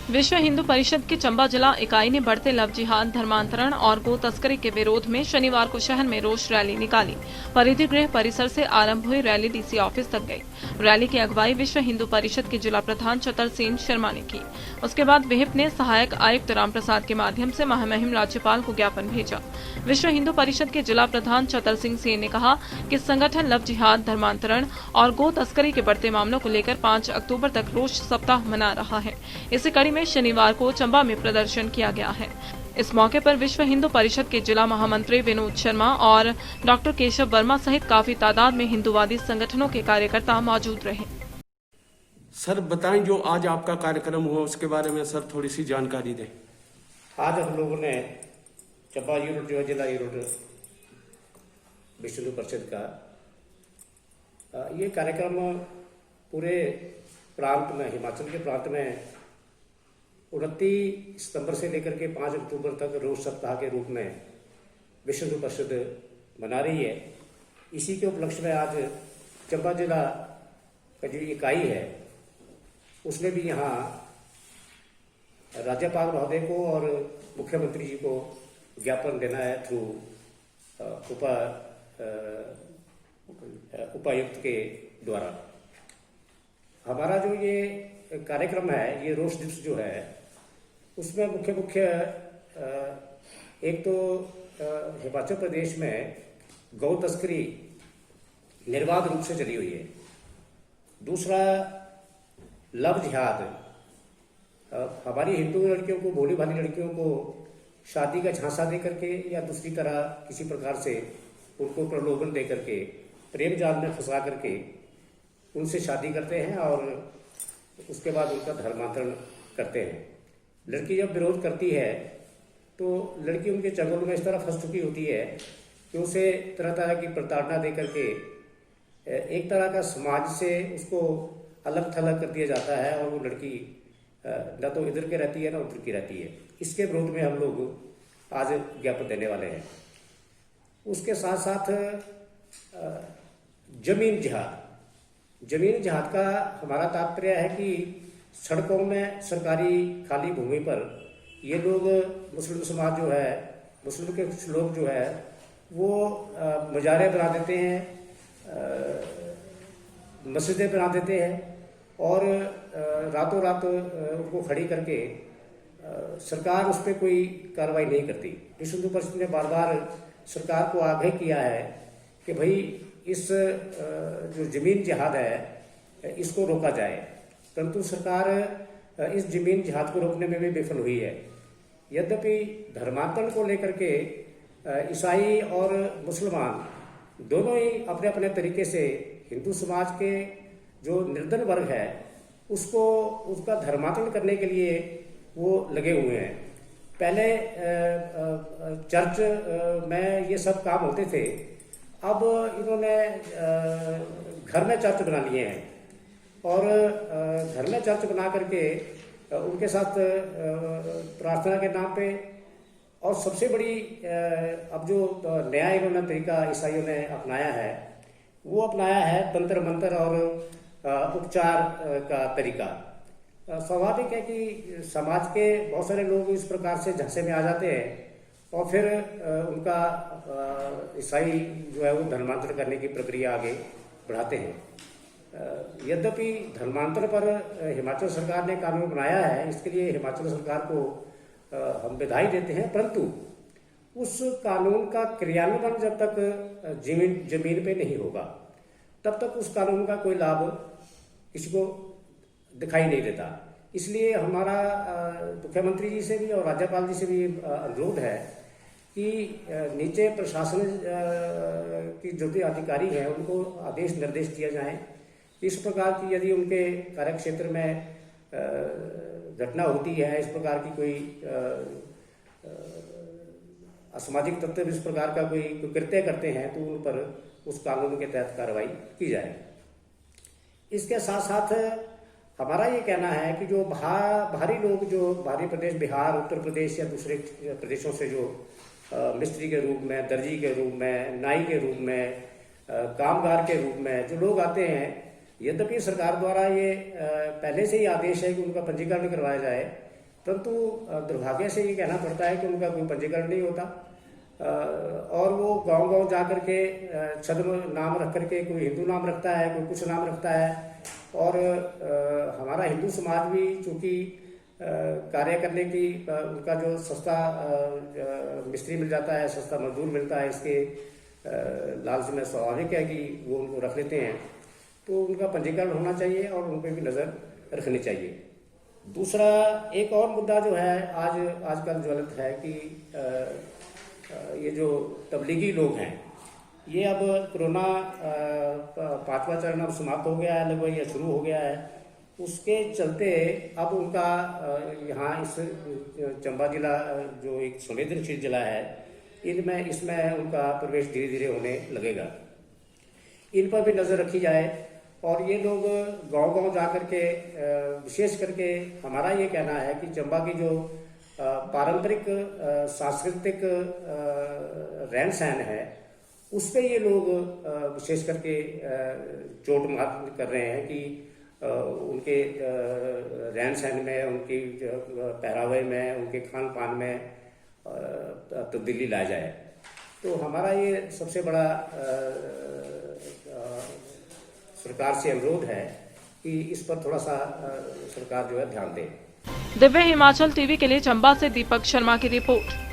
विश्व हिंदू परिषद की चंबा जिला इकाई ने बढ़ते लव जिहाद, धर्मांतरण और गो तस्करी के विरोध में शनिवार को शहर में रोष रैली निकाली। परिधि गृह परिसर से आरंभ हुई रैली डीसी ऑफिस तक गई। रैली की अगुवाई विश्व हिंदू परिषद के जिला प्रधान चतरसेन शर्मा ने की। उसके बाद विहिप ने सहायक आयुक्त रामप्रसाद के माध्यम से महामहिम राज्यपाल को ज्ञापन भेजा। विश्व हिंदू परिषद के जिला प्रधान चतर सिंह सेन ने कहा कि संगठन लव जिहाद, धर्मांतरण और गो तस्करी के बढ़ते मामलों को लेकर 5 अक्टूबर तक रोष सप्ताह मना रहा है। इसी कड़ी में शनिवार को चंबा में प्रदर्शन किया गया है। इस मौके पर विश्व हिंदू परिषद के जिला महामंत्री विनोद शर्मा और डॉक्टर केशव वर्मा सहित काफी तादाद में हिंदूवादी संगठनों के कार्यकर्ता मौजूद रहे। सर बताएं, जो आज आपका कार्यक्रम हुआ उसके बारे में सर थोड़ी सी जानकारी दें। आज हम लोगों ने चंबा यूनिट जो जिला यूनिट विश्व हिंदू परिषद का ये कार्यक्रम पूरे प्रांत में, हिमाचल के प्रांत में 29 सितंबर से लेकर के 5 अक्टूबर तक रोज सप्ताह के रूप में विश्व हिंदू परिषद मना रही है। इसी के उपलक्ष्य में आज चंबा जिला का जो इकाई है उसने भी यहाँ राज्यपाल महोदय को और मुख्यमंत्री जी को ज्ञापन देना है थ्रू उपायुक्त के द्वारा। हमारा जो ये कार्यक्रम है, ये रोष दिवस जो है, उसमें मुख्य एक तो हिमाचल प्रदेश में गौ तस्करी निर्बाध रूप से चली हुई है। दूसरा लव जिहाद, हमारी हिंदू लड़कियों को, भोली भाली लड़कियों को शादी का झांसा दे करके या दूसरी तरह किसी प्रकार से उनको प्रलोभन दे करके, प्रेम जाल में फंसा करके उनसे शादी करते हैं और उसके बाद उनका धर्मांतरण करते हैं। लड़की जब विरोध करती है तो लड़की उनके चंगुल में इस तरह फंस चुकी होती है कि उसे तरह तरह की प्रताड़ना दे करके एक तरह का समाज से उसको अलग थलग कर दिया जाता है और वो लड़की न तो इधर के रहती है ना उधर की रहती है। इसके विरोध में हम लोग आज ज्ञापन देने वाले हैं। उसके साथ साथ जमीन जिहाद का हमारा तात्पर्य है कि सड़कों में, सरकारी खाली भूमि पर ये लोग, मुस्लिम समाज जो है, मुस्लिम के कुछ लोग जो है वो मज़ारें बना देते हैं, मस्जिदें बना देते हैं और रातों रात उनको खड़ी करके सरकार उस पर कोई कार्रवाई नहीं करती। विश्व हिंदू परिषद ने बार बार सरकार को आगाह किया है कि भाई इस जो जमीन जिहाद है इसको रोका जाए, परंतु सरकार इस जमीन जिहाद को रोकने में भी विफल हुई है। यद्यपि धर्मांतरण को लेकर के ईसाई और मुसलमान दोनों ही अपने अपने तरीके से हिंदू समाज के जो निर्धन वर्ग है उसको, उसका धर्मांतरण करने के लिए वो लगे हुए हैं। पहले चर्च में ये सब काम होते थे, अब इन्होंने घर में चर्च बना लिए हैं और घर में चर्च बना करके उनके साथ प्रार्थना के नाम पे, और सबसे बड़ी अब जो नया इन्होंने तरीका ईसाइयों ने अपनाया है वो अपनाया है तंत्र मंत्र और उपचार का तरीका। स्वाभाविक है कि समाज के बहुत सारे लोग इस प्रकार से झांसे में आ जाते हैं और फिर उनका ईसाई जो है वो धर्मांतर करने की प्रक्रिया आगे बढ़ाते हैं। यद्यपि धर्मांतर पर हिमाचल सरकार ने कानून बनाया है, इसके लिए हिमाचल सरकार को हम बधाई देते हैं, परंतु उस कानून का क्रियान्वयन जब तक जमीन पे नहीं होगा तब तक उस कानून का कोई लाभ किसी को दिखाई नहीं देता। इसलिए हमारा मुख्यमंत्री जी से भी और राज्यपाल जी से भी अनुरोध है कि नीचे प्रशासन की जो भी अधिकारी हैं उनको आदेश निर्देश दिया जाए। इस प्रकार की यदि उनके कार्यक्षेत्र में घटना होती है, इस प्रकार की कोई असामाजिक तत्व इस प्रकार का कोई कृत्य करते हैं तो उन पर उस कानून के तहत कार्रवाई की जाए। इसके साथ साथ हमारा ये कहना है कि जो बाहरी लोग, जो बाहरी प्रदेश, बिहार, उत्तर प्रदेश या दूसरे प्रदेशों से जो मिस्त्री के रूप में, दर्जी के रूप में, नाई के रूप में, कामगार के रूप में जो लोग आते हैं, यद्यपि सरकार द्वारा ये पहले से ही आदेश है कि उनका पंजीकरण करवाया जाए, परंतु दुर्भाग्य से ये कहना पड़ता है कि उनका कोई पंजीकरण नहीं होता और वो गांव-गांव जा करके छद्म नाम रख करके कोई हिंदू नाम रखता है, कोई कुछ नाम रखता है। और हमारा हिंदू समाज भी चूँकि कार्य करने की उनका जो सस्ता मिस्त्री मिल जाता है, सस्ता मजदूर मिलता है, इसके लालच में स्वाभाविक है कि वो उनको रख लेते हैं। तो उनका पंजीकरण होना चाहिए और उन पर भी नज़र रखनी चाहिए। दूसरा एक और मुद्दा जो है आजकल ज्वलित है कि ये जो तबलीगी लोग हैं, ये अब कोरोना 5वां चरण अब समाप्त हो गया है लगभग या शुरू हो गया है, उसके चलते अब उनका यहाँ इस चंबा जिला जो एक संवेदनशील जिला है, इसमें उनका प्रवेश धीरे धीरे होने लगेगा। इन पर भी नज़र रखी जाए और ये लोग गांव-गांव जा कर के विशेष करके हमारा ये कहना है कि चंबा की जो पारंपरिक सांस्कृतिक रहन सहन है, उस पर ये लोग विशेष करके चोट मार कर रहे हैं कि उनके रहन सहन में, उनकी पहरावे में, उनके खान पान में तब्दीली ला जाए। तो हमारा ये सबसे बड़ा सरकार से अनुरोध है कि इस पर थोड़ा सा सरकार जो है ध्यान दे। दिव्य हिमाचल टीवी के लिए चंबा से दीपक शर्मा की रिपोर्ट।